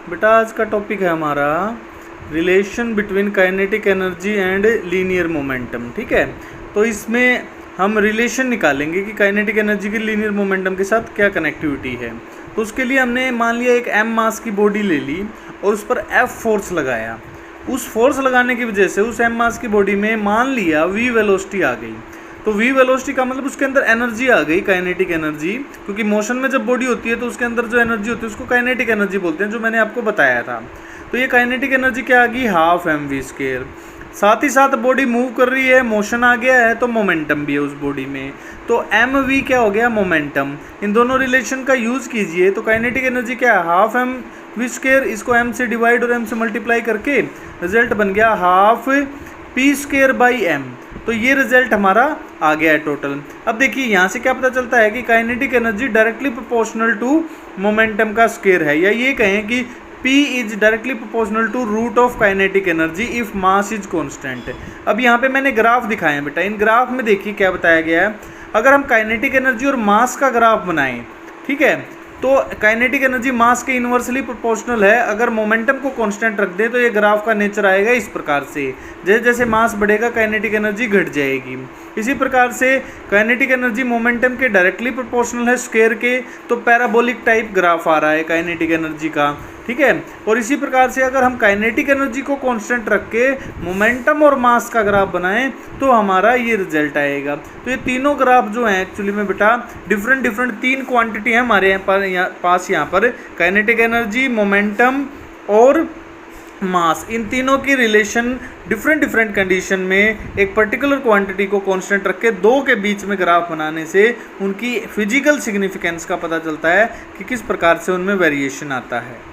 बेटा आज का टॉपिक है हमारा relation between kinetic energy and linear momentum. ठीक है, तो इसमें हम रिलेशन निकालेंगे कि काइनेटिक एनर्जी की लीनियर मोमेंटम के साथ क्या कनेक्टिविटी है। तो उसके लिए हमने मान लिया एक m मास की बॉडी ले ली और उस पर F फोर्स लगाया। उस फोर्स लगाने की वजह से उस m मास की बॉडी में मान लिया v वेलोसिटी आ गई। तो v वेलोसिटी का मतलब उसके अंदर एनर्जी आ गई, काइनेटिक एनर्जी, क्योंकि मोशन में जब बॉडी होती है तो उसके अंदर जो एनर्जी होती है उसको काइनेटिक एनर्जी बोलते हैं, जो मैंने आपको बताया था। तो ये काइनेटिक एनर्जी क्या आ गई, हाफ mv²। साथ ही साथ बॉडी मूव कर रही है, मोशन आ गया है, तो मोमेंटम भी है उस बॉडी में। तो mv क्या हो गया, मोमेंटम। इन दोनों रिलेशन का यूज़ कीजिए तो काइनेटिक एनर्जी क्या है, हाफ mv², इसको m से डिवाइड और m से मल्टीप्लाई करके रिजल्ट बन गया हाफ p²/m। तो ये रिजल्ट हमारा आ गया है टोटल। अब देखिए यहाँ से क्या पता चलता है कि kinetic energy directly proportional to momentum का स्क्वायर है, या ये कहें कि P is directly proportional to root of kinetic energy if mass is constant. अब यहाँ पे मैंने ग्राफ दिखाए हैं बेटा, इन ग्राफ में देखिए क्या बताया गया है। अगर हम काइनेटिक एनर्जी और मास का ग्राफ बनाएं, ठीक है, तो काइनेटिक एनर्जी मास के इन्वर्सली प्रोपोर्शनल है। अगर मोमेंटम को कांस्टेंट रख दें तो ये ग्राफ का नेचर आएगा इस प्रकार से, जैसे जैसे मास बढ़ेगा काइनेटिक एनर्जी घट जाएगी। इसी प्रकार से काइनेटिक एनर्जी मोमेंटम के डायरेक्टली प्रोपोर्शनल है स्क्वायर के, तो पैराबोलिक टाइप ग्राफ आ रहा है काइनेटिक एनर्जी का। ठीक है, और इसी प्रकार से अगर हम काइनेटिक एनर्जी को कांस्टेंट रख के मोमेंटम और मास का ग्राफ बनाएं तो हमारा ये रिजल्ट आएगा। तो ये तीनों ग्राफ जो हैं एक्चुअली में बेटा डिफरेंट तीन क्वांटिटी है हमारे पास यहाँ पर, काइनेटिक एनर्जी, मोमेंटम और मास। इन तीनों की रिलेशन डिफरेंट कंडीशन में एक पर्टिकुलर क्वांटिटी को कांस्टेंट रख के दो के बीच में ग्राफ बनाने से उनकी फिजिकल सिग्निफिकेंस का पता चलता है कि किस प्रकार से उनमें वेरिएशन आता है।